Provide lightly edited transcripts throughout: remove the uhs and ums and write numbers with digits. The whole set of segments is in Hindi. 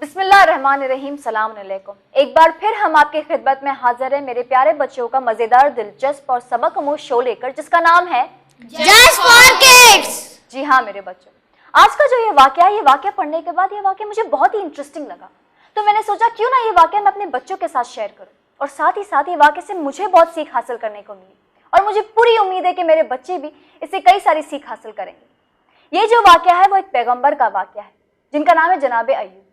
बिस्मिल्लाहिर्रहमानिर्रहीम, सलाम अलैकुम। एक बार फिर हम आपकी खिदमत में हाजिर हैं मेरे प्यारे बच्चों का मज़ेदार, दिलचस्प और सबक आमूज शो लेकर, जिसका नाम है जस्ट फॉर किड्स। जी हाँ मेरे बच्चों, आज का जो ये वाक़या पढ़ने के बाद ये वाक़या मुझे बहुत ही इंटरेस्टिंग लगा। तो मैंने सोचा क्यों ना ये वाक़या मैं अपने बच्चों के साथ शेयर करूँ, और साथ ही साथ ये वाक़े से मुझे बहुत सीख हासिल करने को मिली, और मुझे पूरी उम्मीद है कि मेरे बच्चे भी इससे कई सारी सीख हासिल करेंगे। ये जो वाक़या है वो एक पैगम्बर का वाक़या है जिनका नाम है जनाब अय्यूब।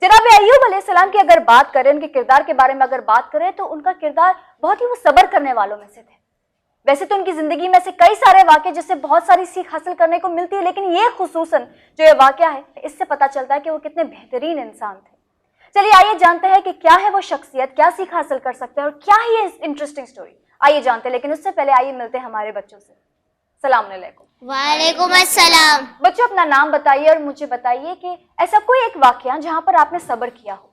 जनाब अय्यूब अलैहिस्सलाम की अगर बात करें, उनके किरदार के बारे में अगर बात करें, तो उनका किरदार बहुत ही वो सब्र करने वालों में से थे। वैसे तो उनकी जिंदगी में से कई सारे वाक़े जिससे बहुत सारी सीख हासिल करने को मिलती है, लेकिन ये खुसूसन जो ये वाक़या है, इससे पता चलता है कि वो कितने बेहतरीन इंसान थे। चलिए आइए जानते हैं कि क्या है वो शख्सियत, क्या सीख हासिल कर सकते हैं और क्या है ये इंटरेस्टिंग स्टोरी। आइए जानते हैं, लेकिन उससे पहले आइए मिलते हैं हमारे बच्चों से। सलाम अलैकुम। वालेकुम अस्सलाम। बच्चों अपना नाम बताइए और मुझे बताइए कि ऐसा कोई एक वाक़या जहां पर आपने सब्र किया हो।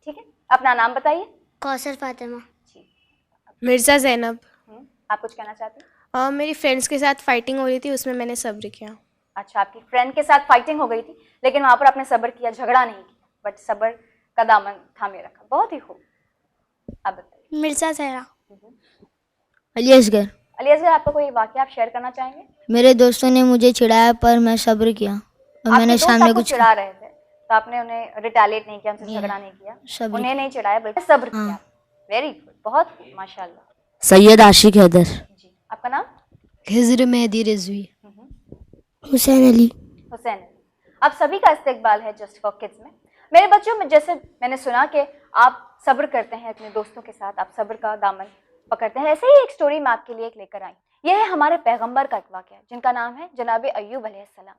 ठीक है, अपना नाम बताइए। कौसर फातिमा। जी। मिर्ज़ा ज़ैनब। आप कुछ कहना चाहते हैं? मेरी फ्रेंड्स के साथ फाइटिंग हो रही थी, उसमें मैंने सब्र किया। अच्छा, आपकी फ्रेंड के साथ फाइटिंग हो गई थी, लेकिन वहां पर आपने सब्र किया, झगड़ा नहीं किया, बट सब्र का दामन थामे रखा। बहुत ही खूब। आप बताइए। मिर्ज़ा ज़हरा। अली असगर। अली असगर, आपका कोई वाक़या आप शेयर करना चाहेंगे? मेरे दोस्तों ने मुझे चिढ़ाया पर मैं सब्र किया और मैंने दोस्त सामने आपको कुछ चिढ़ा रहे थे तो आपने उन्हें रिटेलिएट नहीं किया, उनसे झगड़ा नहीं किया, सब्र उन्हें नहीं चिढ़ाया बल्कि सब्र किया। हाँ। वेरी गुड, बहुत खूब, माशाल्लाह। सैयद आशिक हैदर। जी, आपका नाम? हिजर मेहदी रिजवी। हुसैन अली। हुसैन। आप सभी का इस्तकबाल है जस्ट फॉर किड्स में। मेरे बच्चों में जैसे मैंने सुना कि आप सब्र करते हैं अपने दोस्तों के साथ, आप सब्र का दामन पकड़ते हैं, ऐसे ही एक स्टोरी मैं आपके लिए एक लेकर आई। यह है हमारे पैगंबर का एक वाक़या जिनका नाम है जनाब अय्यूब अलैहिस्सलाम।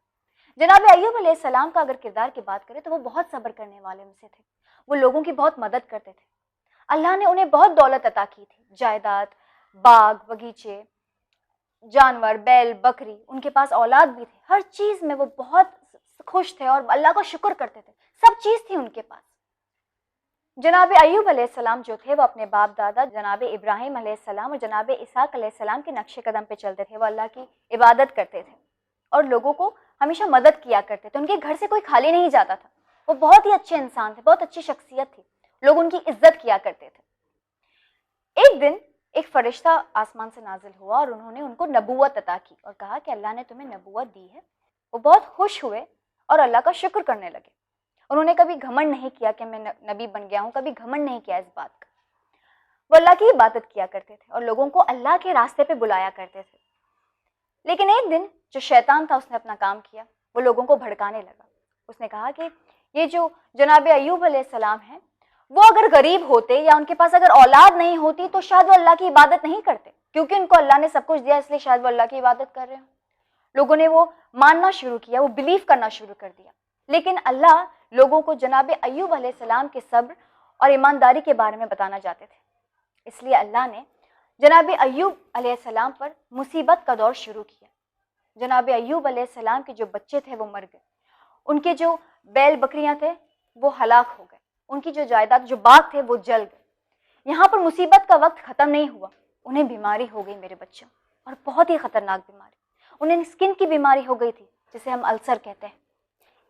जनाब अय्यूब अलैहिस्सलाम का अगर किरदार की बात करें तो वो बहुत सब्र करने वाले में से थे। वो लोगों की बहुत मदद करते थे। अल्लाह ने उन्हें बहुत दौलत अता की थी, जायदाद, बाग बगीचे, जानवर, बैल बकरी, उनके पास औलाद भी थे। हर चीज़ में वो बहुत खुश थे और अल्लाह का शुक्र करते थे, सब चीज़ थी उनके पास। जनाब अय्यूब अलैहिस्सलाम जो थे वो अपने बाप दादा जनाब इब्राहिम अलैहिस्सलाम और जनाब इसहाक अलैहिस्सलाम के नक्शे कदम पे चलते थे। वो अल्लाह की इबादत करते थे और लोगों को हमेशा मदद किया करते थे। उनके घर से कोई खाली नहीं जाता था। वो बहुत ही अच्छे इंसान थे, बहुत अच्छी शख्सियत थी, लोग उनकी इज्जत किया करते थे। एक दिन एक फरिश्ता आसमान से नाजिल हुआ और उन्होंने उनको नबूवत अता की और कहा कि अल्लाह ने तुम्हें नबूवत दी है। वो बहुत खुश हुए और अल्लाह का शुक्र करने लगे। उन्होंने कभी घमंड नहीं किया कि मैं नबी बन गया हूँ, कभी घमंड नहीं किया इस बात का। वो अल्लाह की इबादत किया करते थे और लोगों को अल्लाह के रास्ते पे बुलाया करते थे। लेकिन एक दिन जो शैतान था उसने अपना काम किया, वो लोगों को भड़काने लगा। उसने कहा कि ये जो जनाब अय्यूब अलैहिस्सलाम हैं, वो अगर गरीब होते या उनके पास अगर औलाद नहीं होती तो शायद वो अल्लाह की इबादत नहीं करते, क्योंकि उनको अल्लाह ने सब कुछ दिया, इसलिए शायद वो अल्लाह की इबादत कर रहे हो। लोगों ने वो मानना शुरू किया, वो बिलीव करना शुरू कर दिया। लेकिन अल्लाह लोगों को जनाब अय्यूब अलैहिस्सलाम के सब्र और ईमानदारी के बारे में बताना चाहते थे, इसलिए अल्लाह ने जनाब अय्यूब अलैहिस्सलाम पर मुसीबत का दौर शुरू किया। जनाब अय्यूब अलैहिस्सलाम के जो बच्चे थे वो मर गए, उनके जो बैल बकरियां थे वो हलाक हो गए, उनकी जो जायदाद जो बाग थे वो जल गए। यहाँ पर मुसीबत का वक्त ख़त्म नहीं हुआ, उन्हें बीमारी हो गई मेरे बच्चों, और बहुत ही ख़तरनाक बीमारी। उन्हें स्किन की बीमारी हो गई थी, जिसे हम अल्सर कहते हैं।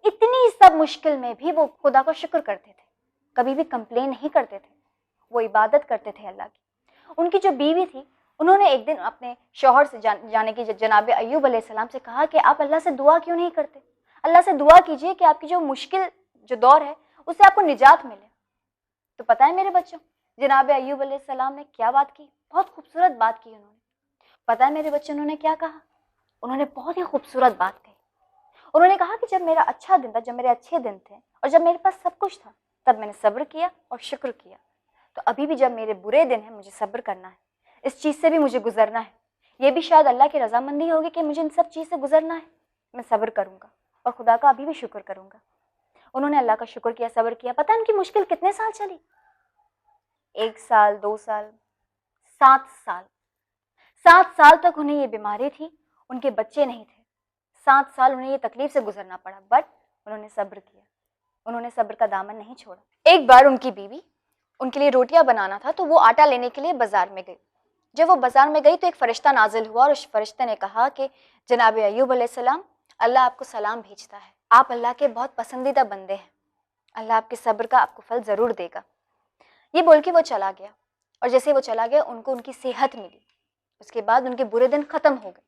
इतनी सब मुश्किल में भी वो खुदा का शुक्र करते थे, कभी भी कंप्लेन नहीं करते थे, वो इबादत करते थे अल्लाह की। उनकी जो बीवी थी, उन्होंने एक दिन अपने शौहर से जाने की जनाब अय्यूब अलैहिस्सलाम से कहा कि आप अल्लाह से दुआ क्यों नहीं करते, अल्लाह से दुआ कीजिए कि आपकी जो मुश्किल जो दौर है उससे आपको निजात मिले। तो पता है मेरे बच्चों, जनाब अय्यूब अलैहिस्सलाम ने क्या बात की? बहुत खूबसूरत बात की उन्होंने। पता है मेरे बच्चों उन्होंने क्या कहा? उन्होंने बहुत ही खूबसूरत बात कही। उन्होंने कहा कि जब मेरा अच्छा दिन था, जब मेरे अच्छे दिन थे और जब मेरे पास सब कुछ था, तब मैंने सब्र किया और शुक्र किया। तो अभी भी जब मेरे बुरे दिन हैं, मुझे सब्र करना है, इस चीज़ से भी मुझे गुजरना है। ये भी शायद अल्लाह की रजामंदी होगी कि मुझे इन सब चीज़ से गुजरना है। मैं सब्र करूँगा और खुदा का अभी भी शुक्र करूँगा। उन्होंने अल्लाह का शुक्र किया, सब्र किया। पता है उनकी मुश्किल कितने साल चली? 1 साल, 2 साल, 7 साल। 7 साल तक उन्हें ये बीमारी थी, उनके बच्चे नहीं थे। 7 साल उन्हें ये तकलीफ से गुजरना पड़ा, बट उन्होंने सब्र किया, उन्होंने सब्र का दामन नहीं छोड़ा। एक बार उनकी बीवी उनके लिए रोटियां बनाना था, तो वो आटा लेने के लिए बाजार में गई। जब वो बाजार में गई तो एक फरिश्ता नाजिल हुआ और उस फरिश्ते ने कहा कि जनाब अय्यूब अलैहिस्सलाम, अल्लाह आपको सलाम भेजता है, आप अल्लाह के बहुत पसंदीदा बंदे हैं, अल्लाह आपके सब्र का आपको फल ज़रूर देगा। ये बोल के वो चला गया, और जैसे वो चला गया उनको उनकी सेहत मिली। उसके बाद उनके बुरे दिन ख़त्म हो गए,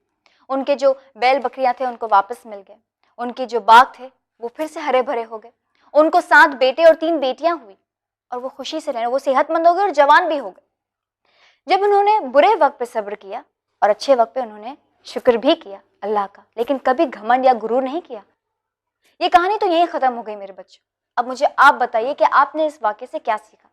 उनके जो बैल बकरियां थे उनको वापस मिल गए, उनके जो बाग थे वो फिर से हरे भरे हो गए, उनको 7 बेटे और 3 बेटियां हुई, और वो खुशी से रहने, वो सेहतमंद हो गए और जवान भी हो गए। जब उन्होंने बुरे वक्त पे सब्र किया और अच्छे वक्त पे उन्होंने शुक्र भी किया अल्लाह का, लेकिन कभी घमंड या गुरूर नहीं किया। ये कहानी तो यहीं ख़त्म हो गई मेरे बच्चों। अब मुझे आप बताइए कि आपने इस वाक़े से क्या सीखा?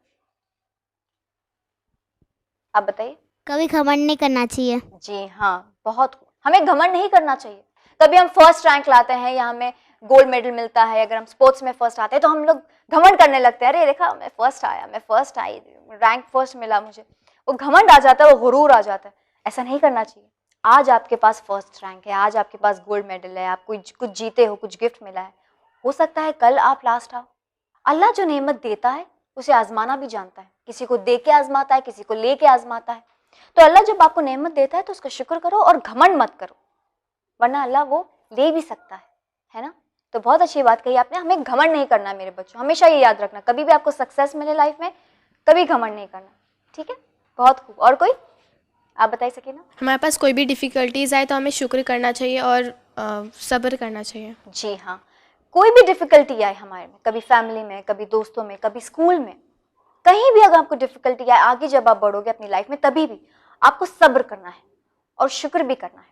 आप बताइए। कभी घमंड नहीं करना चाहिए। जी हाँ, बहुत हमें घमंड नहीं करना चाहिए। कभी हम फर्स्ट रैंक लाते हैं या हमें गोल्ड मेडल मिलता है, अगर हम स्पोर्ट्स में फर्स्ट आते हैं तो हम लोग घमंड करने लगते हैं, अरे देखा मैं फर्स्ट आया, मैं फर्स्ट आई, रैंक फर्स्ट मिला मुझे। वो घमंड आ जाता है, वो गुरूर आ जाता है। ऐसा नहीं करना चाहिए। आज आपके पास फर्स्ट रैंक है, आज आपके पास गोल्ड मेडल है, आप कुछ जीते हो, कुछ गिफ्ट मिला है, हो सकता है कल आप लास्ट आओ। अल्लाह जो नेमत देता है उसे आजमाना भी जानता है, किसी को दे के आजमाता है, किसी को ले के आजमाता है। तो अल्लाह जब आपको नेमत देता है तो उसका शुक्र करो और घमंड मत करो, वरना अल्लाह वो ले भी सकता है ना। तो बहुत अच्छी बात कही आपने, हमें घमंड नहीं करना मेरे बच्चों, हमेशा ये याद रखना, कभी भी आपको सक्सेस मिले लाइफ में कभी घमंड नहीं करना, ठीक है? बहुत खूब। और कोई आप बताइए सकीना? हमारे पास कोई भी डिफ़िकल्टीज़ आए तो हमें शुक्र करना चाहिए और सब्र करना चाहिए। जी हाँ, कोई भी डिफिकल्टी आए हमारे में, कभी फैमिली में, कभी दोस्तों में, कभी स्कूल में, कहीं भी अगर आपको डिफिकल्टी आए, आगे जब आप बढ़ोगे अपनी लाइफ में तभी भी आपको सब्र करना है और शुक्र भी करना है।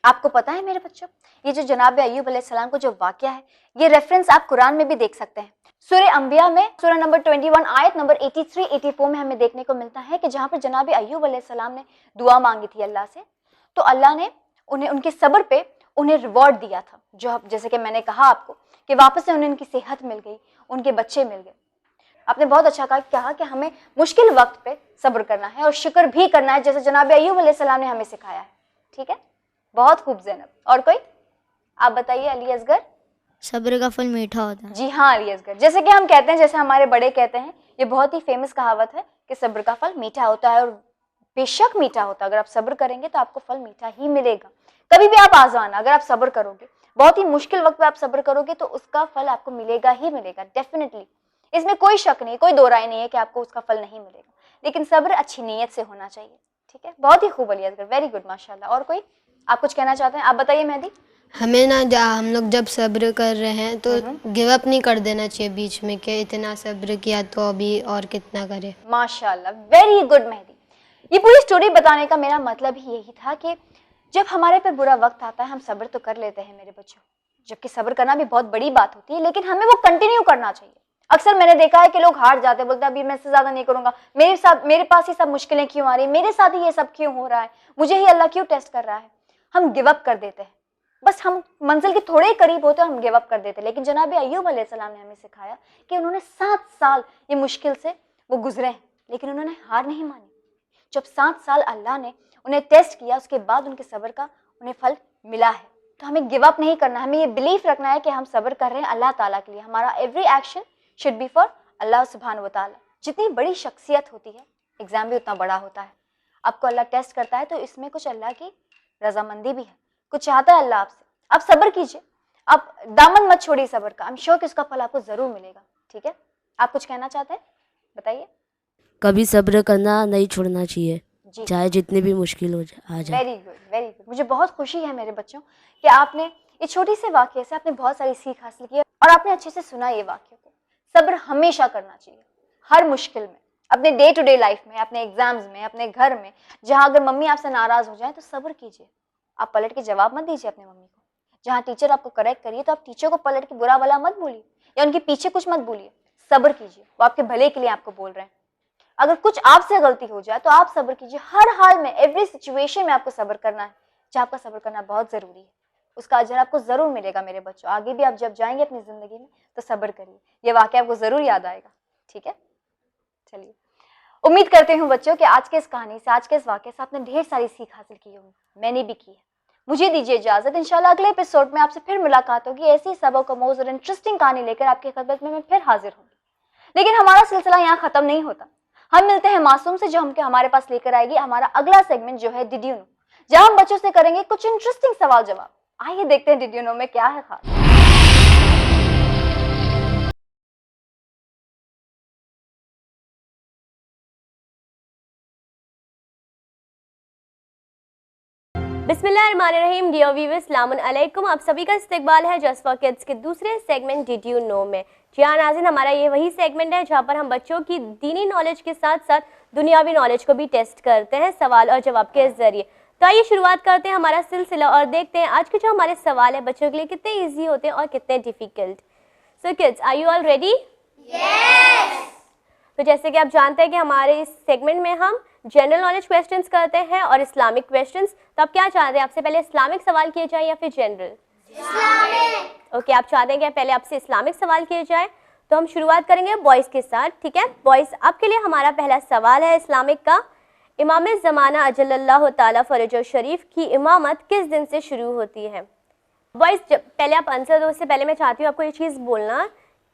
आपको पता है मेरे बच्चों, ये जो जनाब अय्यूब अलैहिस्सलाम को जो वाकया है, ये रेफरेंस आप कुरान में भी देख सकते हैं। सूरह अंबिया में सूरह नंबर 21 आयत नंबर 83-84 में हमें देखने को मिलता है कि जहाँ पर जनाब अय्यूब अलैहिस्सलाम ने दुआ मांगी थी अल्लाह से, तो अल्लाह ने उन्हें उनके सब्र पे उन्हें रिवॉर्ड दिया था। जो जैसे कि मैंने कहा आपको कि वापस से उन्हें उनकी सेहत मिल गई, उनके बच्चे मिल गए। आपने बहुत अच्छा कहा कि हमें मुश्किल वक्त पे सब्र करना है और शुक्र भी करना है, जैसे जनाब अय्यूब अलैहिस्सलाम ने हमें सिखाया है, ठीक है? बहुत खूब ज़ैनब। और कोई आप बताइए? अली असगर। सब्र का फल मीठा होता है। जी हाँ अली असगर, जैसे कि हम कहते हैं, जैसे हमारे बड़े कहते हैं, ये बहुत ही फेमस कहावत है कि सब्र का फल मीठा होता है, और बेशक मीठा होता है। अगर आप सब्र करेंगे तो आपको फल मीठा ही मिलेगा। कभी भी आप आज़माना, अगर आप सब्र करोगे, बहुत ही मुश्किल वक्त पे आप सब्र करोगे तो उसका फल आपको मिलेगा ही मिलेगा, डेफिनेटली। इसमें कोई शक नहीं, कोई दो राय नहीं है कि आपको उसका फल नहीं मिलेगा, लेकिन सब्र अच्छी नीयत से होना चाहिए, ठीक है? बहुत ही खूब अली असगर, वेरी गुड, माशाल्लाह। और कोई आप कुछ कहना चाहते हैं? आप बताइए मेहदी। हमें ना हम लोग जब सब्र कर रहे हैं तो गिव अप नहीं कर देना चाहिए बीच में, कि इतना सब्र किया तो अभी और कितना करे। माशाल्लाह, वेरी गुड मेहदी। ये पूरी स्टोरी बताने का मेरा मतलब ही यही था कि जब हमारे पे बुरा वक्त आता है हम सब्र तो कर लेते हैं मेरे बच्चों, जबकि सब्र करना भी बहुत बड़ी बात होती है, लेकिन हमें वो कंटिन्यू करना चाहिए। अक्सर मैंने देखा है कि लोग हार जाते हैं, बोलते हैं अभी मैं इससे ज्यादा नहीं करूंगा, मेरे पास ही सब मुश्किलें क्यों आ रही, मेरे साथ ही ये सब क्यों हो रहा है, मुझे ही अल्लाह क्यों टेस्ट कर रहा है। हम गिव अप कर देते हैं, बस हम मंजिल के थोड़े ही करीब होते हैं, हम गिव अप कर देते हैं। लेकिन जनाब अय्यूब अलैहिस्सलाम ने हमें सिखाया कि उन्होंने 7 साल ये मुश्किल से वो गुजरे हैं, लेकिन उन्होंने हार नहीं मानी। जब 7 साल अल्लाह ने उन्हें टेस्ट किया, उसके बाद उनके सब्र का उन्हें फल मिला है। तो हमें गिव अप नहीं करना, हमें ये बिलीफ रखना है कि हम सब्र कर रहे हैं अल्लाह ताला के लिए। हमारा every action should be for Allah सुब्हान व ताला। जितनी बड़ी शख्सियत होती है, एग्जाम भी उतना बड़ा होता है। आपको अल्लाह टेस्ट करता है तो इसमें कुछ अल्लाह की रजामंदी भी है, कुछ चाहता है अल्लाह आपसे। आप सब्र कीजिए, आप दामन मत छोड़िए सब्र का, आई एम श्योर कि उसका फल आपको जरूर मिलेगा, ठीक है? आप कुछ कहना चाहते हैं? बताइए। कभी सब्र करना नहीं छोड़ना चाहिए, जी, चाहे जितनी भी मुश्किल आ जाए। Very good, very good. मुझे बहुत खुशी है मेरे बच्चों कि आपने ये छोटी से वाक्य से आपने बहुत सारी सीख हासिल की है और आपने अच्छे से सुना ये वाक्य को। सब्र हमेशा करना चाहिए, हर मुश्किल में, अपने डे टू डे लाइफ में, अपने एग्जाम्स में, अपने घर में। जहाँ अगर मम्मी आपसे नाराज हो जाए तो सब्र कीजिए, आप पलट के जवाब मत दीजिए अपनी मम्मी को। जहाँ टीचर आपको करेक्ट करिए तो आप टीचर को पलट के बुरा भला मत बोलिए या उनके पीछे कुछ मत बोलिए, सब्र कीजिए, वो आपके भले के लिए आपको बोल रहे हैं। अगर कुछ आपसे गलती हो जाए तो आप सब्र कीजिए, हर हाल में, एवरी सिचुएशन में आपको सब्र करना है। जहाँ आपका सब्र करना बहुत जरूरी है, उसका अजर आपको जरूर मिलेगा मेरे बच्चों। आगे भी आप जब जाएंगे अपनी जिंदगी में तो सब्र करिए, ये वाकया आपको जरूर याद आएगा, ठीक है? चलिए, उम्मीद करते हूँ बच्चों कि आज के इस कहानी से, आज के इस वाकये से आपने ढेर सारी सीख हासिल की होगी, मैंने भी की है। मुझे दीजिए इजाजत, इंशाल्लाह अगले एपिसोड में आपसे फिर मुलाकात होगी, ऐसी सबक और मौजूद और इंटरेस्टिंग कहानी लेकर आपकी खिदमत में मैं फिर हाजिर होंगी। लेकिन हमारा सिलसिला यहाँ खत्म नहीं होता, हम मिलते हैं मासूम से, जो हमारे पास लेकर आएगी हमारा अगला सेगमेंट जो है डिड यू नो, जहां हम बच्चों से करेंगे कुछ इंटरेस्टिंग सवाल जवाब। आइए देखते हैं डिड यू नो में क्या है खास। बिस्मिल्लाहिर्रहमानिर्रहीम। डियर व्यूअर्स, अस्सलामुन अलैकुम। आप सभी का इस्तकबाल है जस्ट फॉर किड्स के दूसरे सेगमेंट डिड यू नो में। जी हाँ नाज़रीन, हमारा ये वही सेगमेंट है जहाँ पर हम बच्चों की दीनी नॉलेज के साथ साथ दुनियावी नॉलेज को भी टेस्ट करते हैं सवाल और जवाब के जरिए। तो आइए शुरुआत करते हैं हमारा सिलसिला और देखते हैं आज के जो हमारे सवाल है बच्चों के लिए कितने ईजी होते हैं और कितने difficult. So kids, are you all ready? तो जैसे कि आप जानते हैं कि हमारे इस सेगमेंट में हम जनरल नॉलेज क्वेश्चंस करते हैं और इस्लामिक क्वेश्चंस। तो आप क्या चाहते हैं, आपसे पहले इस्लामिक सवाल किए जाए या फिर जनरल? इस्लामिक। ओके, आप चाहते हैं कि पहले आपसे इस्लामिक सवाल किए जाए। तो हम शुरुआत करेंगे बॉयज़ के साथ, ठीक है? बॉयज़, आपके लिए हमारा पहला सवाल है इस्लामिक का। इमाम ज़माना अजल्लल्लाहु ताला फरजो शरीफ की इमामत किस दिन से शुरू होती है? बॉयज़, पहले आप आंसर दो उससे पहले मैं चाहती हूँ आपको ये चीज़ बोलना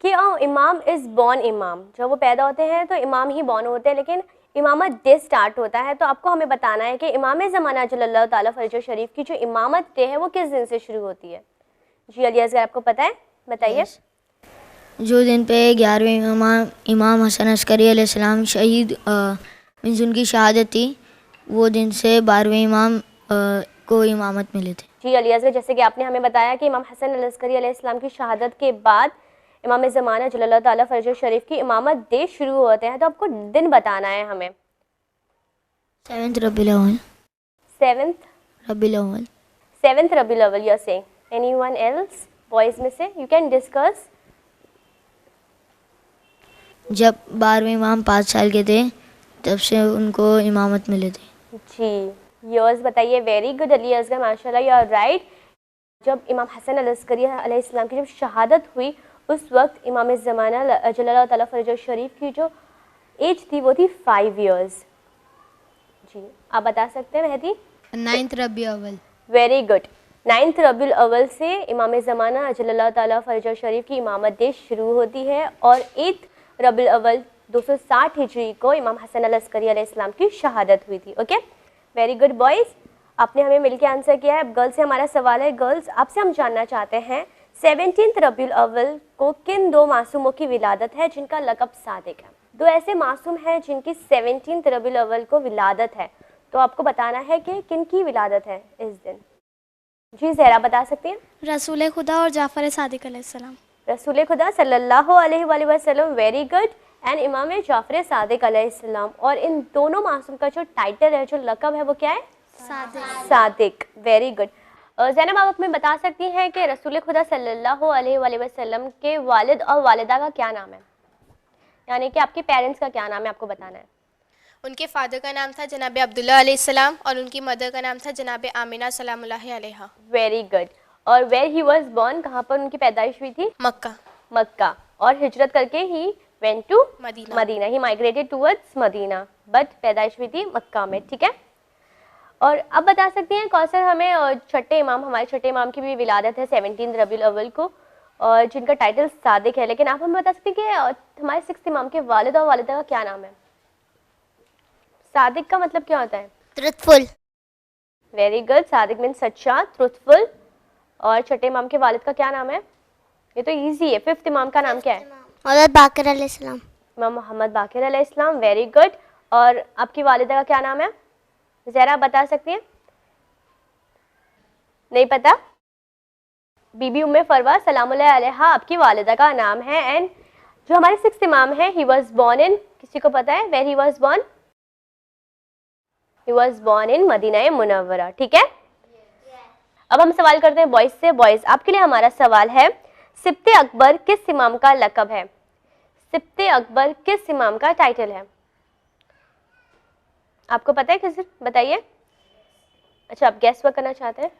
कि इमाम इज़ बॉर्न इमाम। जब वो पैदा होते हैं तो इमाम ही बॉर्न होते हैं, लेकिन इमामत डे स्टार्ट होता है। तो आपको हमें बताना है कि इमाम ज़माना अजल्लल्लाहु ताला फरजो शरीफ की जो इमामत डे है वो किस दिन से शुरू होती है? जी अली असगर, आपको पता है, बताइए। जो दिन पे 11वें इमाम हसन अस्करी अलैहिस्सलाम शहीद मीन्स उनकी शहादत थी, वो दिन से 12वें इमाम को इमामत मिले थे। जी अली असगर, जैसे कि आपने हमें बताया कि इमाम हसन अस्करी अलैहिस्सलाम की शहादत के बाद इमाम ज़माना अजल्लल्लाहु ताला फरजो शरीफ की इमामत डे शुरू होते हैं। तो आपको दिन बताना है हमें। 7th रबीउल अव्वल। 7th रबीउल अव्वल। 7th Rabiul Awwal, you are saying. Anyone else boys में से? You can discuss. जब 12वें इमाम 5 साल के थे तब से उनको इमामत मिले थे। जी, योर्स बताइए। वेरी गुड अली असगर, माशाल्लाह, यू आर राइट। जब इमाम हसन अस्करी अलैहिस्सलाम की जब शहादत हुई उस वक्त इमाम ज़माना अजल्लल्लाहु ताला फरजो शरीफ की जो एज थी वो थी 5 years। जी, आप बता सकते हैं मेहदी? 9th रबीउल अव्वल। Very good. 9th रबीउल अव्वल से इमाम ज़माना अजल्लल्लाहु ताला फरजो शरीफ की इमामत डे शुरू होती है और 8th रबीउल अव्वल 260 हिजरी को इमाम हसन अस्करी अलैहिस्सलाम की शहादत हुई थी। ओके, वेरी गुड बॉयज़, आपने हमें मिलकर आंसर किया है। अब गर्ल्स से हमारा सवाल है। गर्ल्स, आपसे हम जानना चाहते हैं 17th रबीउल अव्वल को किन दो मासूमों की विलादत है जिनका लक़ब सादिक है? दो ऐसे मासूम हैं जिनकी 17th रबीउल अव्वल को विलादत है। तो आपको बताना है कि किन की विलादत है इस दिन। जी ज़हरा, बता सकती हैं? रसूल खुदा और जाफ़र सादिक अलैहिस्सलाम। रसूल खुदा सल्लल्लाहु अलैहि वसल्लम, वेरी गुड, एंड इमाम जाफ़र सादिक अलैहिस्सलाम। और इन दोनों मासूम का जो टाइटल है, जो लक़ब है, वो क्या है? सादिक। Very good. ज़ैनब, आप हमें बता सकती हैं कि रसूल खुदा सल्लल्लाहु अलैहि वसल्लम के वालिद और वालिदा का क्या नाम है? यानी कि आपके पेरेंट्स का क्या नाम है, आपको बताना है। उनके फादर का नाम था जनाब अब्दुल्ला अलैहिस्सलाम और उनकी मदर का नाम था जनाब आमिना सलामुल्लाहि अलैहा। Very good. और वेयर ही वाज बोर्न, कहाँ पर उनकी पैदाइश हुई थी? मक्का। मक्का। और हिजरत करके ही went to Madina. Madina. He migrated towards Madina, but पैदाइश हुई थी मक्का में, ठीक है? और अब बता सकती हैं कौसर हमें छठे इमाम, हमारे छठे इमाम की भी विलादत है 17 रबीउल अव्वल को, और जिनका टाइटल सादिक है। लेकिन आप हमें बता सकते हैं कि हमारे 6th इमाम के वालिद और वालिदा का क्या नाम है? सादिक का मतलब क्या होता है? Truthful. Very good, Sadiq means सच्चा, ट्रुथफुल। और छठे इमाम के वालिद का क्या नाम है? ये तो इजी है। 5th इमाम का नाम क्या है? मोहम्मद बाकिर अलैहिस्सलाम। इमाम मोहम्मद बाकिर अलैहिस्सलाम, वेरी गुड। और आपकी वालिदा का क्या नाम है? ज़रा बता सकती हैं? नहीं पता? बीबी उम्मे फरवा सलामुल्लाह अलैहा आपकी वालिदा का नाम है। एंड जो हमारे 6th इमाम है, ही वाज बोर्न इन, किसी को पता है where he was born? He was born in Madina Munawwara, ठीक है? अब हम सवाल करते हैं बॉयज से। बॉयज, आपके लिए हमारा सवाल है, सिब्ते अकबर किस इमाम का लक़ब है? सिब्ते अकबर किस इमाम का टाइटल है? आपको पता है किसी? बताइए। अच्छा, आप गैस वर्क करना चाहते हैं?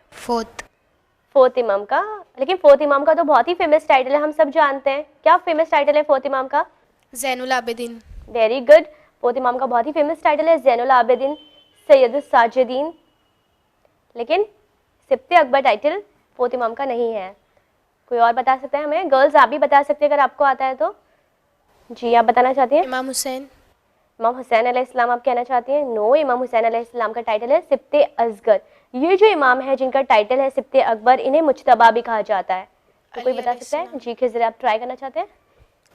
4th इमाम का। लेकिन 4th इमाम का तो बहुत ही फेमस टाइटल है, हम सब जानते हैं। क्या फेमस टाइटल है 4th इमाम का? Zainul Abidin. Very good. 4th इमाम का बहुत ही फेमस टाइटल है ज़ैनुल आबिदीन सैयदुस साजिदीन। लेकिन सिब्ते अकबर टाइटल 4th इमाम का नहीं है। कोई और बता सकता है हमें? गर्ल्स, आप भी बता सकते हैं अगर आपको आता है तो। जी, आप बताना चाहती हैं? इमाम हुसैन। इमाम हुसैन अलैहिस्सलाम आप कहना चाहती हैं? नो, इमाम हुसैन अलैहिस्सलाम का टाइटल है सिब्ते असगर। ये जो इमाम है जिनका टाइटल है सिब्ते अकबर, इन्हें मुज्तबा भी कहा जाता है। तो कोई बता सकता है? जी खिज़र, आप ट्राई करना चाहते हैं?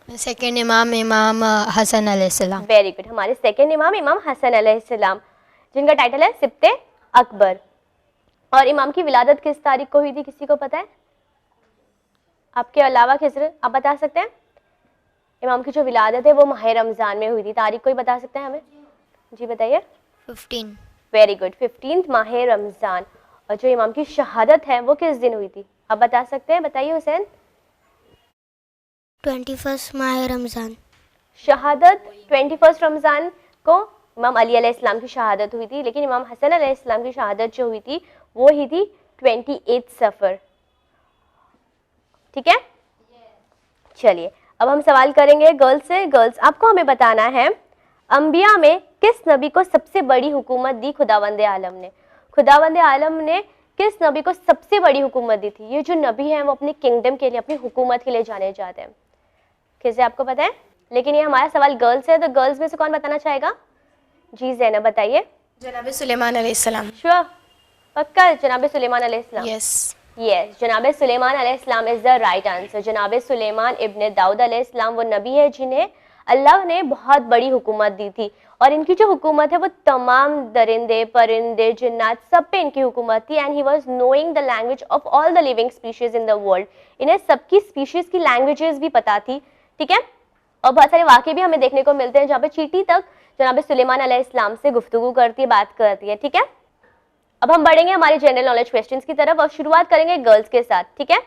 2nd इमाम इमाम हसन अलैहिस्सलाम। Very good. हमारे 2nd इमाम इमाम हसन अलैहिस्सलाम, जिनका टाइटल है सिब्ते अकबर। और इमाम की विलादत किस तारीख को हुई थी, किसी को पता है? आपके अलावा खिजर आप बता सकते हैं? इमाम की जो विलादत है वो माह रमज़ान में हुई थी, तारीख कोई बता सकते हैं हमें? जी बताइए। 15। वेरी गुड, 15 माह रमज़ान। और जो इमाम की शहादत है वो किस दिन हुई थी, आप बता सकते हैं? बताइए हुसैन। 21 माह रमज़ान। शहादत 21 रमज़ान को इमाम अली अलैहिस्सलाम की शहादत हुई थी, लेकिन इमाम हसन अलैहिस्सलाम की शहादत जो हुई थी वो ही थी 28 सफ़र। ठीक है, चलिए अब हम सवाल करेंगे गर्ल्स से। गर्ल्स, आपको हमें बताना है अंबिया में किस नबी को सबसे बड़ी हुकूमत दी खुदावंद आलम ने? खुदावंद आलम ने किस नबी को सबसे बड़ी हुकूमत दी थी? ये जो नबी हैं वो अपनी किंगडम के लिए, अपनी हुकूमत के लिए जाने जाते हैं। कैसे आपको पता है? लेकिन ये हमारा सवाल गर्ल्स है, तो गर्ल्स में से कौन बताना चाहेगा? जी ज़ैनब बताइए। जनाब सुलेमान अलैहिस्सलाम। श्योर, पक्का जनाब सुलेमान अलैहिस्सलाम? यस। यस, जनाब सुलेमान अलैहिस्सलाम इज़ द राइट आंसर। जनाब सुलेमान इब्न दाऊद अलैहिस्सलाम वो नबी है जिन्हें अल्लाह ने बहुत बड़ी हुकूमत दी थी, और इनकी जो हुकूमत है वो तमाम दरिंदे, परिंदे, जिन्नात सब पे इनकी हुकूमत थी। And he was knowing the language of all the living species in the world. इन्हें सबकी स्पीशीज़ की लैंग्वेजेस भी पता थी। ठीक है, और बहुत सारे वाक़े भी हमें देखने को मिलते हैं जहाँ पे चींटी तक जनाब सुलेमान अलैहिस्सलाम से गुफ्तगू करती है, बात करती है। ठीक है, अब हम बढ़ेंगे हमारे जनरल नॉलेज क्वेश्चंस की तरफ और शुरुआत करेंगे गर्ल्स के साथ। ठीक है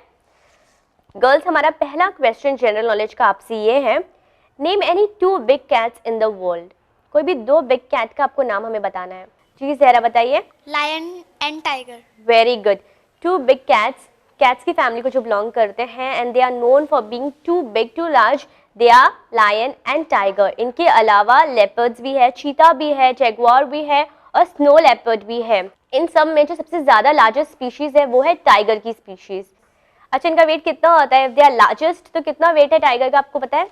गर्ल्स, हमारा पहला क्वेश्चन जनरल नॉलेज का आपसे ये है, name any 2 big cats in the world. कोई भी 2 बिग कैट का आपको नाम हमें बताना है। जी ज़हरा बताइए। Lion and tiger. Very good, 2 big cats, cats की फैमिली को जो बिलोंग करते हैं, and they are known for being too big to large. They are lion and tiger. इनके अलावा लेपर्ड्स भी है, चीता भी है, जैगुआर भी है और स्नो लेपर्ड भी है। इन सब में जो सबसे ज़्यादा लार्जेस्ट स्पीशीज़ है वो है टाइगर की स्पीशीज़। अच्छा, इनका वेट कितना होता है? इफ दे आर लार्जेस्ट, तो कितना वेट है टाइगर का, आपको पता है?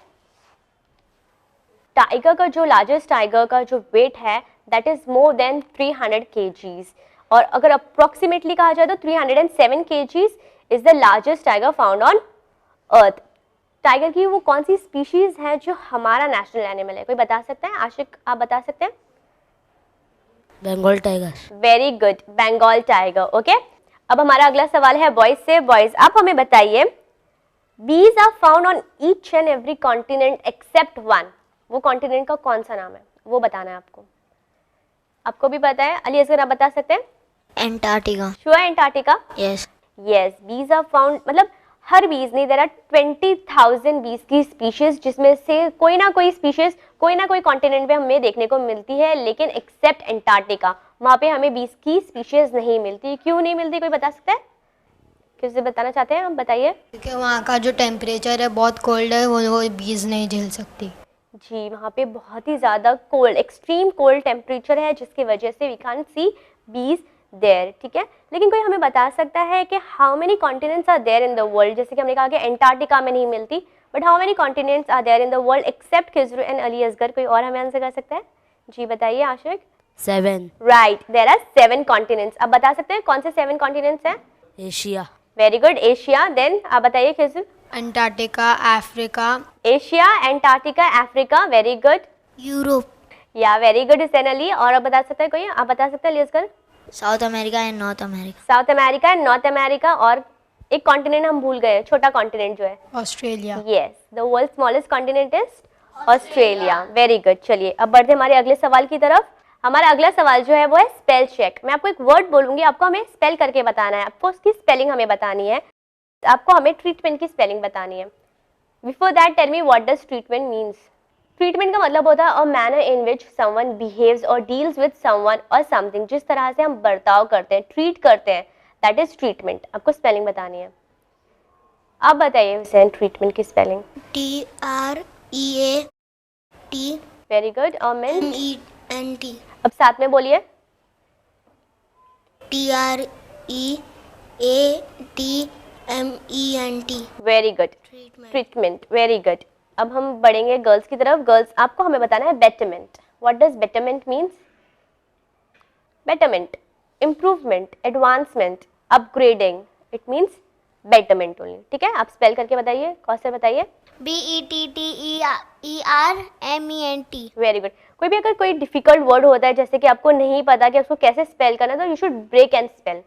टाइगर का जो लार्जेस्ट टाइगर का जो वेट है that is more than 300 kgs, और अगर अप्रॉक्सीमेटली कहा जाए तो 307 kgs is the largest tiger found on earth. Tiger की वो कौन सी स्पीशीज़ है जो हमारा नेशनल एनिमल है, कोई बता सकता है? आशिक, आप बता सकते हैं? Bengal tiger. Very good, Bengal tiger. Okay, अब हमारा अगला सवाल है बॉयज से। बॉयज, आप हमें बताइए, bees are found on each and every continent except one. वो कॉन्टिनेंट का कौन सा नाम है वो बताना है आपको। आपको भी पता है? अली असगर, आप बता सकते हैं? Antarctica. Sure, Antarctica? Yes. Yes, बीज आर फाउंड, मतलब हर बीज नहीं, देयर आर 20,000 बीज की स्पीशीज, जिसमें से कोई ना कोई स्पीशीज कोई ना कोई कॉन्टिनेंट पे हमें देखने को मिलती है, लेकिन एक्सेप्ट एंटार्क्टिका, वहाँ पे हमें बीज की स्पीशीज नहीं मिलती। क्यों नहीं मिलती, कोई बता सकता है? किसी बताना चाहते हैं? आप बताइए। क्योंकि वहाँ का जो टेम्परेचर है बहुत कोल्ड है, वो बीज नहीं झेल सकती। जी, वहाँ पे बहुत ही ज़्यादा कोल्ड, एक्सट्रीम कोल्ड टेम्परेचर है, जिसकी वजह से वी कांट सी बीज देयर। ठीक है, लेकिन कोई हमें बता सकता है कि how many continents are there in the world? जैसे कि हमने कहा कि एंटार्क्टिका में नहीं मिलती, but how many continents are there in the world except Khizar and Ali Asgar? कोई और हमें आंसर कर सकता है? जी बताइए Ashiq. 7। Right, there are 7 continents. आप बता सकते हैं कौन से 7 कॉन्टिनेंट्स हैं? Asia. Very good, Asia. Then आप बताइए Khizar. Antarctica, Africa. Asia, Antarctica, Africa. Very good. Europe. या वेरी गुड हुसैन अली। और आप बता सकते हैं कोई? आप बता सकते हैं Ali Asghar? South America and North America. South America and North America. और एक कॉन्टिनेंट हम भूल गए, छोटा कॉन्टिनेंट जो है। Australia. Yes, the world smallest continent is Australia. Very good. चलिए अब बढ़ते हमारे अगले सवाल की तरफ। हमारा अगला सवाल जो है वो है स्पेल चेक। मैं आपको एक वर्ड बोलूंगी, आपको हमें स्पेल करके बताना है, आपको उसकी स्पेलिंग हमें बतानी है, आपको हमें ट्रीटमेंट की स्पेलिंग बतानी है। Before that tell me what does treatment means. Treatment का मतलब होता है a manner in which someone behaves और डील्स विद समवन और समथिंग, जिस तरह से हम बर्ताव करते हैं, ट्रीट करते हैं, दैट इज ट्रीटमेंट। आपको स्पेलिंग बतानी है। आप बताइए हुसैन ट्रीटमेंट की स्पेलिंग। TREAT very good. और मीन? MENT। अब साथ में बोलिए। TREATMENT। Very good, treatment. Very good. अब हम बढ़ेंगे गर्ल्स की तरफ। गर्ल्स, आपको हमें बताना है betterment. What does betterment means? Betterment, improvement, advancement, upgrading, it means betterment only. ठीक है, आप स्पेल करके बताइए। कौन से बताइए? BETTERMENT। Very good. कोई भी अगर कोई डिफिकल्ट वर्ड होता है, जैसे कि आपको नहीं पता कि उसको कैसे स्पेल करना है, तो you should break and spell.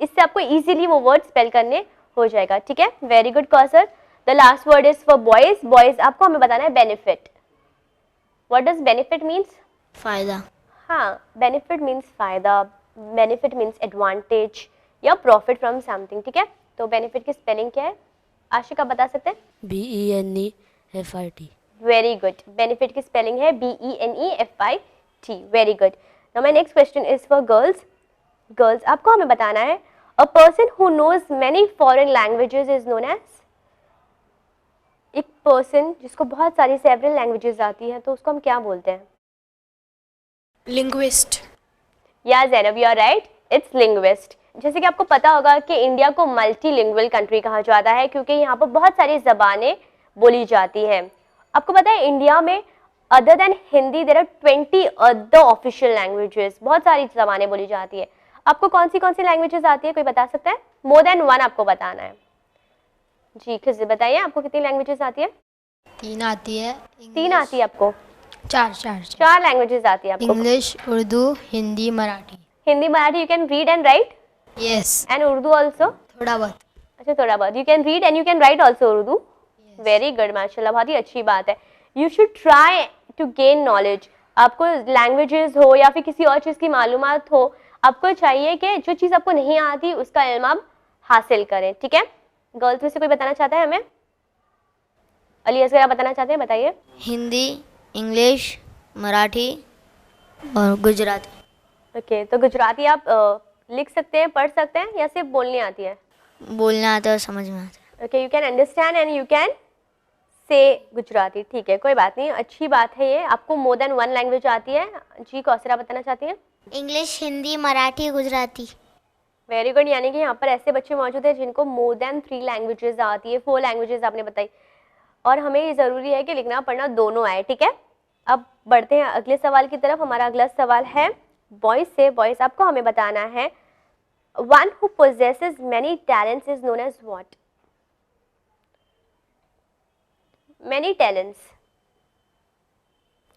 इससे आपको इजीली वो वर्ड स्पेल करने हो जाएगा, ठीक है। Very good Kausar. The last word is for boys. Boys आपको हमें बताना है benefit. What does benefit means? फ़ायदा। हाँ, बेनिफिट मीन्स फायदा, बेनिफिट मीन्स एडवांटेज या प्रॉफिट फ्रॉम समथिंग, ठीक है। तो बेनिफिट की स्पेलिंग क्या है? आशिक आप बता सकते हैं? BENEFIT। Very good. बेनिफिट की स्पेलिंग है BENEFIT। Very good. Now my next question is for girls. Girls आपको हमें बताना है a person who knows many foreign languages is known as. एक पर्सन जिसको बहुत सारी सेवरल लैंग्वेजेस आती हैं तो उसको हम क्या बोलते हैं? लिंग्विस्ट। या Zainab, you are right, it's linguist. जैसे कि आपको पता होगा कि इंडिया को मल्टीलिंगुअल कंट्री कहा जाता है क्योंकि यहाँ पर बहुत सारी ज़बानें बोली जाती हैं। आपको पता है इंडिया में other than Hindi there are 20 other official languages, बहुत सारी ज़बानें बोली जाती है। आपको कौन सी लैंग्वेजेस आती है, कोई बता सकता है? मोर देन वन आपको बताना है। जी खिज़र बताइए, आपको कितनी लैंग्वेजेस आती है? 3 आती है। 3 आती है आपको? 4 लैंग्वेजेस आती है आपको? English, Urdu, Hindi, Marathi. Hindi, Marathi you can read and write? Yes. And Urdu also? थोड़ा बहुत। अच्छा, थोड़ा बहुत। You can read and you can write also Urdu? Very good, माशाल्लाह, बहुत ही अच्छी बात है। You should try to gain knowledge. आपको लैंग्वेजेस हो या फिर किसी और चीज़ की मालूमात हो, आपको चाहिए कि जो चीज़ आपको नहीं आती उसका इल्म आप हासिल करें, ठीक है। गर्ल्स में से कोई बताना चाहता है हमें? अली असगर आप बताना चाहते हैं, बताइए। हिंदी, इंग्लिश, मराठी और गुजराती। ओके, तो गुजराती आप लिख सकते हैं, पढ़ सकते हैं या सिर्फ बोलनी आती है? बोलना आता है और समझ में आता है। Okay, you can understand and you can say Gujarati, ठीक है, कोई बात नहीं, अच्छी बात है ये। आपको मोर देन वन लैंग्वेज आती है। जी कौसरा बताना चाहती हैं? English, Hindi, Marathi, Gujarati. Very good. यानी कि यहाँ पर ऐसे बच्चे मौजूद हैं जिनको मोर देन 3 लैंग्वेजेस आती है, 4 लैंग्वेजेस आपने बताई, और हमें ये ज़रूरी है कि लिखना पढ़ना दोनों आए, ठीक है। अब बढ़ते हैं अगले सवाल की तरफ। हमारा अगला सवाल है बॉयज़ से। बॉयज़ आपको हमें बताना है one who possesses many talents is known as what? Many talents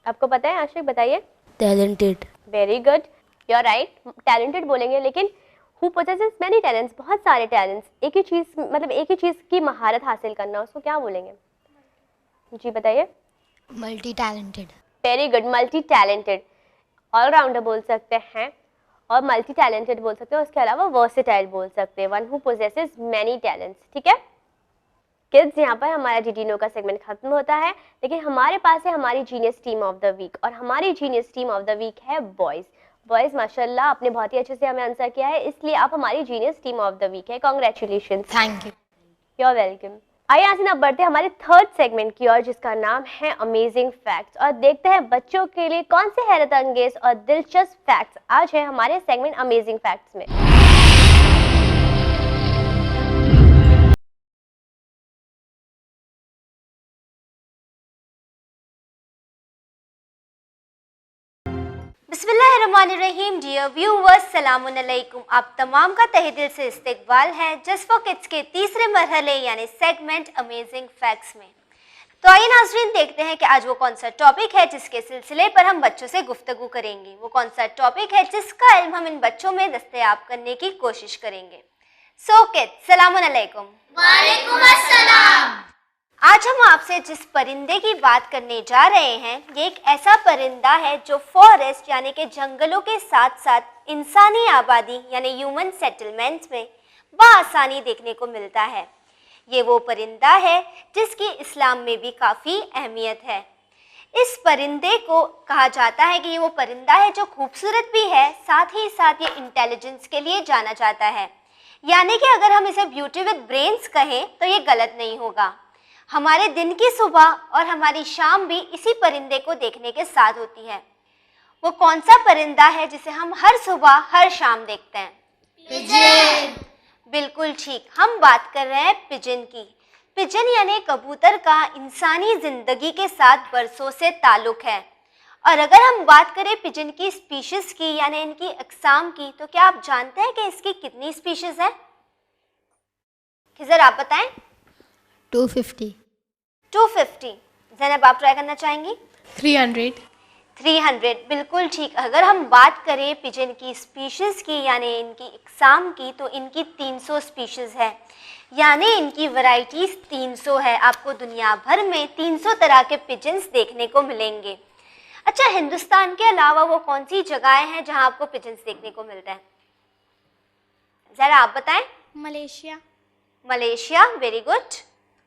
आपको पता है? आशिक बताइए। Talented. Very good, you are right, talented बोलेंगे, लेकिन हु पोजेसेस मैनी टैलेंट्स, बहुत सारे टैलेंट्स, एक ही चीज़, मतलब एक ही चीज़ की महारत हासिल करना, उसको क्या बोलेंगे? जी बताइए। Multi talented. Very good, multi talented, allrounder बोल सकते हैं और मल्टी टैलेंटेड बोल सकते हैं, उसके अलावा वर्सेटाइल बोल सकते हैं, one who possesses many talents, ठीक है। किड्स, यहाँ पर हमारा DDNO का सेगमेंट खत्म होता है, लेकिन हमारे पास है हमारी genius team of the week, और हमारी genius team of the week है बॉयज़। बॉयज़ माशाल्लाह आपने बहुत ही अच्छे से हमें आंसर किया है, इसलिए आप हमारी genius team of the week है। Congratulations. Thank you. You are welcome. आइए आसिन, अब बढ़ते हैं हमारे थर्ड सेगमेंट की ओर, जिसका नाम है अमेजिंग फैक्ट्स, और देखते हैं बच्चों के लिए कौन से हैरत अंगेज और दिलचस्प फैक्ट्स आज है हमारे सेगमेंट अमेजिंग फैक्ट्स में। बिस्मिल्लाहिर्रहमानिर्रहीम। डियर व्यूअर्स, सलामुन अलैकुम। आप तमाम का तहे दिल से इस्तकबाल है जस्ट फॉर किड्स के तीसरे मरहले यानी सेगमेंट अमेजिंग फैक्ट्स में। तो आइए नाज़रीन, देखते हैं कि आज वो कौन सा टॉपिक है जिसके सिलसिले पर हम बच्चों से गुफ्तगू करेंगे। वो कौन सा टॉपिक है जिसका इल्म हम इन बच्चों में दस्तयाब करने की कोशिश करेंगे। सो किड्स, सलामुन अलैकुम। वालेकुम अस्सलाम। आज हम आपसे जिस परिंदे की बात करने जा रहे हैं, ये एक ऐसा परिंदा है जो फॉरेस्ट यानी कि जंगलों के साथ साथ इंसानी आबादी यानी ह्यूमन सेटलमेंट्स में बआसानी देखने को मिलता है। ये वो परिंदा है जिसकी इस्लाम में भी काफ़ी अहमियत है। इस परिंदे को कहा जाता है कि ये वो परिंदा है जो खूबसूरत भी है, साथ ही साथ ये इंटेलिजेंस के लिए जाना जाता है। यानी कि अगर हम इसे ब्यूटी विद ब्रेन्स कहें तो ये गलत नहीं होगा। हमारे दिन की सुबह और हमारी शाम भी इसी परिंदे को देखने के साथ होती है। वो कौन सा परिंदा है जिसे हम हर सुबह हर शाम देखते हैं? पिजन। बिल्कुल ठीक, हम बात कर रहे हैं पिजन की। पिजन यानी कबूतर का इंसानी ज़िंदगी के साथ बरसों से ताल्लुक़ है। और अगर हम बात करें पिजन की स्पीशीज़ की यानी इनकी अक़साम की, तो क्या आप जानते हैं कि इसकी कितनी स्पीशीज़ हैं? खिज़र आप बताएं। 250। 250। ज़ैनब आप ट्राई करना चाहेंगी? 300। 300, बिल्कुल ठीक। अगर हम बात करें पिजन की स्पीशीज़ की यानी इनकी इकसाम की, तो इनकी 300 स्पीशीज़ है, यानी इनकी वैरायटीज़ 300 है। आपको दुनिया भर में 300 तरह के पिजन्स देखने को मिलेंगे। अच्छा, हिंदुस्तान के अलावा वो कौन सी जगहें हैं जहां आपको पिजन्स देखने को मिलते हैं? ज़रा आप बताएं। Malaysia. Malaysia, very good.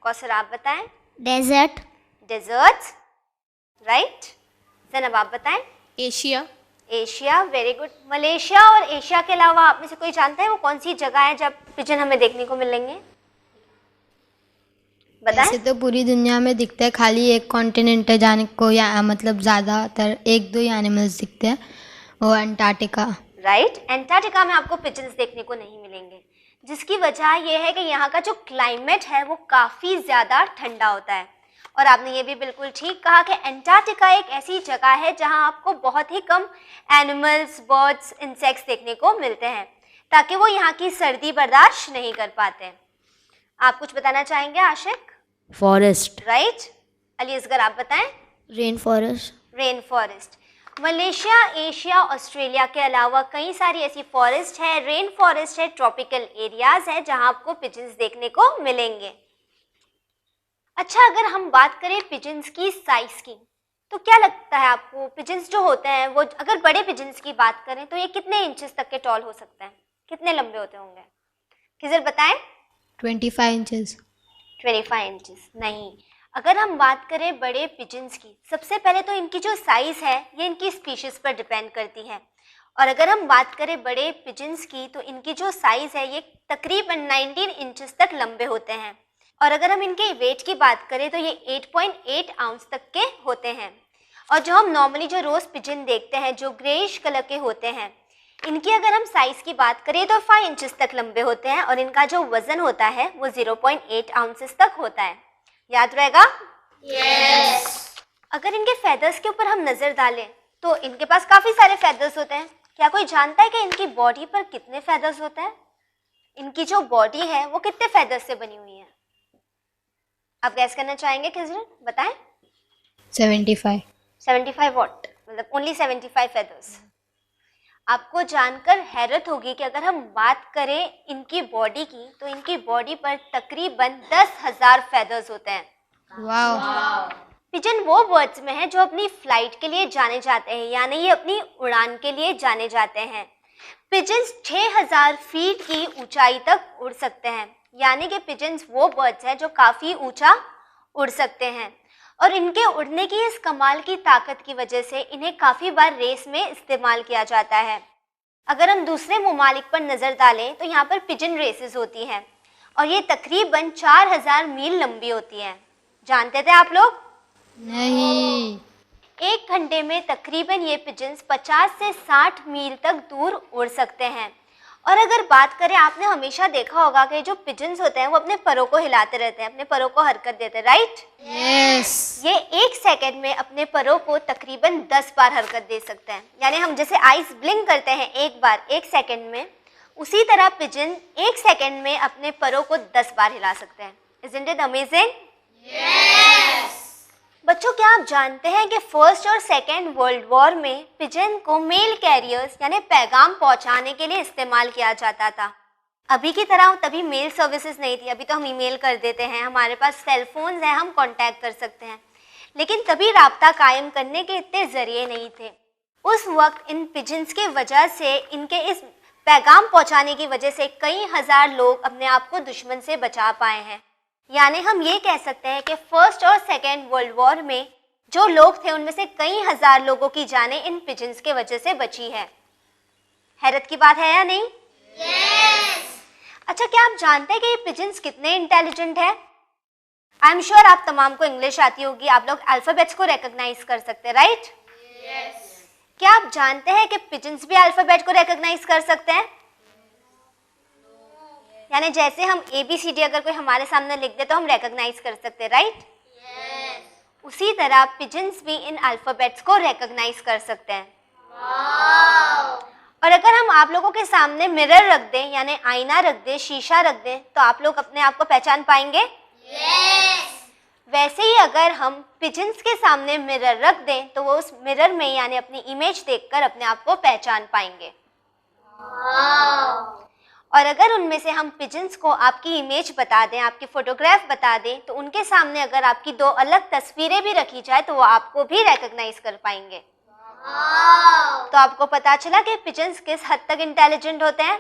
Kausar आप बताएं। डेजर्ट। Deserts, right. ज़ैनब आप बताएं। Asia. Asia, very good. Malaysia और एशिया के अलावा आप में से कोई जानता है वो कौन सी जगह है जब पिजन हमें देखने को मिलेंगे? बताएं। ऐसे तो पूरी दुनिया में दिखते हैं, खाली एक कॉन्टिनेंट है जाने को, या मतलब ज़्यादातर एक दो ही एनिमल्स दिखते हैं, वो अंटार्कटिका। राइट, एंटार्कटिका में आपको पिजन्स देखने को नहीं मिलेंगे, जिसकी वजह यह है कि यहाँ का जो क्लाइमेट है वो काफ़ी ज़्यादा ठंडा होता है। और आपने ये भी बिल्कुल ठीक कहा कि एंटार्कटिका एक ऐसी जगह है जहाँ आपको बहुत ही कम एनिमल्स, बर्ड्स, इंसेक्ट्स देखने को मिलते हैं, ताकि वो यहाँ की सर्दी बर्दाश्त नहीं कर पाते। आप कुछ बताना चाहेंगे आशिक? फॉरेस्ट। राइट। अली असगर आप बताएं। Rain forest. Rain forest. Malaysia, Asia, Australia के अलावा कई सारी ऐसी फॉरेस्ट है, रेन फॉरेस्ट है, ट्रॉपिकल एरियाज है जहां आपको पिजन्स देखने को मिलेंगे। अच्छा, अगर हम बात करें पिजन्स की साइज की, तो क्या लगता है आपको पिजन्स जो होते हैं वो, अगर बड़े पिजन्स की बात करें तो ये कितने इंचेस तक के टॉल हो सकते हैं? कितने लंबे होते होंगे? किधर बताएं। 25 इंचेस। 25 इंचेस नहीं। अगर हम बात करें बड़े पिजन्स की, सबसे पहले तो इनकी जो साइज़ है ये इनकी स्पीशीज़ पर डिपेंड करती है। और अगर हम बात करें बड़े पिजन्स की, तो इनकी जो साइज़ है ये तकरीबन 19 इंचेस तक लंबे होते हैं। और अगर हम इनके वेट की बात करें तो ये 8.8 आउंस तक के होते हैं। और जो हम नॉर्मली जो रोज़ पिजन देखते हैं जो ग्रेइश कलर के होते हैं, इनकी अगर हम साइज़ की बात करें तो 5 इंचेस तक लंबे होते हैं और इनका जो वज़न होता है वो 0.8 आउंसेस तक होता है। याद रहेगा? यस। अगर इनके फेदर्स के ऊपर हम नज़र डालें तो इनके पास काफ़ी सारे फेदर्स होते हैं। क्या कोई जानता है कि इनकी बॉडी पर कितने फेदर्स होते हैं? इनकी जो बॉडी है वो कितने फेदर्स से बनी हुई है? आप गैस करना चाहेंगे? किस दिन बताएं। 75। 75 वॉट? मतलब ओनली 75 फेदर्स। आपको जानकर हैरत होगी कि अगर हम बात करें इनकी बॉडी की, तो इनकी बॉडी पर तकरीबन 10,000 फेदर्स होते हैं। वाह। पिजन वो बर्ड्स में है जो अपनी फ्लाइट के लिए जाने जाते हैं, यानी ये अपनी उड़ान के लिए जाने जाते हैं। पिजन्स 6000 फीट की ऊंचाई तक उड़ सकते हैं, यानी कि पिजन्स वो बर्ड्स हैं जो काफ़ी ऊंचा उड़ सकते हैं। और इनके उड़ने की इस कमाल की ताकत की वजह से इन्हें काफ़ी बार रेस में इस्तेमाल किया जाता है। अगर हम दूसरे ममालिक पर नज़र डालें तो यहाँ पर पिजन रेसेस होती हैं और ये तकरीबन 4000 मील लंबी होती हैं। जानते थे आप लोग? नहीं। 1 घंटे में तकरीबन ये पिजन्स 50 से 60 मील तक दूर उड़ सकते हैं। और अगर बात करें, आपने हमेशा देखा होगा कि जो पिजन्स होते हैं वो अपने परों को हिलाते रहते हैं, अपने परों को हरकत देते हैं, राइट? यस। ये 1 सेकंड में अपने परों को तकरीबन 10 बार हरकत दे सकते हैं। यानी हम जैसे आइस ब्लिंक करते हैं एक बार 1 सेकंड में, उसी तरह पिजन 1 सेकंड में अपने परों को 10 बार हिला सकते हैं। Isn't it amazing? यस। बच्चों, क्या आप जानते हैं कि फर्स्ट और सेकेंड वर्ल्ड वॉर में पिजन को मेल कैरियर्स यानी पैगाम पहुंचाने के लिए इस्तेमाल किया जाता था। अभी की तरह तभी मेल सर्विसेज नहीं थी। अभी तो हम ईमेल कर देते हैं, हमारे पास सेल फोन्स हैं, हम कांटेक्ट कर सकते हैं, लेकिन तभी राब्ता कायम करने के इतने ज़रिए नहीं थे। उस वक्त इन पिजन्स के वजह से, इनके इस पैगाम पहुंचाने की वजह से कई हज़ार लोग अपने आप को दुश्मन से बचा पाए हैं। यानी हम ये कह सकते हैं कि फर्स्ट और सेकेंड वर्ल्ड वॉर में जो लोग थे उनमें से कई हज़ार लोगों की जानें इन पिजन्स के वजह से बची है। हैरत की बात है या नहीं? यस। अच्छा, क्या आप जानते हैं कि ये पिजन्स कितने इंटेलिजेंट है? आई एम श्योर आप तमाम को इंग्लिश आती होगी, आप लोग अल्फ़ाबेट्स को रिकॉग्नाइज कर सकते हैं, राइट? यस। क्या आप जानते हैं कि पिजन्स भी अल्फ़ाबेट को रिकॉग्नाइज कर सकते हैं? यानी जैसे हम ABCD अगर कोई हमारे सामने लिख दे तो हम रिकॉग्नाइज कर सकते हैं, राइट? यस। उसी तरह पिजन्स भी इन अल्फ़ाबेट्स को रिकॉग्नाइज कर सकते हैं। वाओ। और अगर हम आप लोगों के सामने मिरर रख दें, यानी आईना रख दें, शीशा रख दें, तो आप लोग अपने आप को पहचान पाएंगे? यस। वैसे ही अगर हम पिजन्स के सामने मिरर रख दें तो वो उस मिरर में यानी अपनी इमेज देखकर अपने आप को पहचान पाएंगे। और अगर उनमें से हम पिजन्स को आपकी इमेज बता दें, आपकी फोटोग्राफ बता दें, तो उनके सामने अगर आपकी दो अलग तस्वीरें भी रखी जाए तो वो आपको भी रिकॉग्नाइज कर पाएंगे। तो आपको पता चला कि पिजन्स किस हद तक इंटेलिजेंट होते हैं।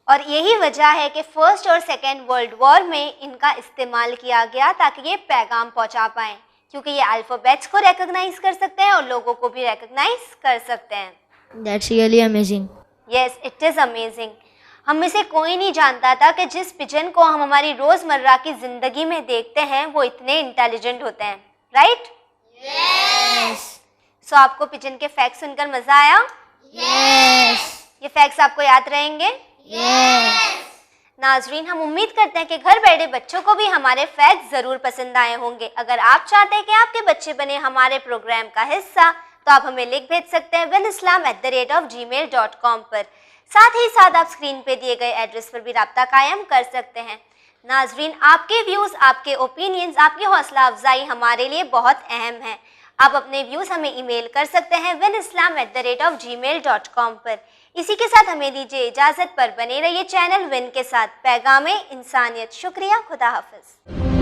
और यही वजह है कि फर्स्ट और सेकेंड वर्ल्ड वॉर में इनका इस्तेमाल किया गया ताकि ये पैगाम पहुंचा पाएं, क्योंकि ये अल्फ़ाबेट्स को रिकॉग्नाइज कर सकते हैं और लोगों को भी रिकॉग्नाइज कर सकते हैं। That's really amazing. Yes, it is amazing. हम में से कोई नहीं जानता था कि जिस पिजन को हम हमारी रोजमर्रा की जिंदगी में देखते हैं वो इतने इंटेलिजेंट होते हैं, राइट? सो आपको पिजन के फैक्ट्स सुनकर मजा आया? ये फैक्ट्स आपको याद रहेंगे? नाजरीन, हम उम्मीद करते हैं कि घर बैठे बच्चों को भी हमारे फैक्ट्स जरूर पसंद आए होंगे। अगर आप चाहते हैं कि आपके बच्चे बने हमारे प्रोग्राम का हिस्सा तो आप हमें लिख भेज सकते हैं winislam@gmail.com पर। साथ ही साथ आप स्क्रीन पे दिए गए एड्रेस पर भी राब्ता कायम कर सकते हैं। नाजरीन, आपके व्यूज़, आपके ओपिनियंस, आपकी हौसला अफजाई हमारे लिए बहुत अहम है। आप अपने व्यूज़ हमें ईमेल कर सकते हैं winislam@gmail.com पर। इसी के साथ हमें दीजिए इजाज़त, पर बने रहिए चैनल विन के साथ पैगामे इंसानियत। शुक्रिया, खुदा हाफिज़।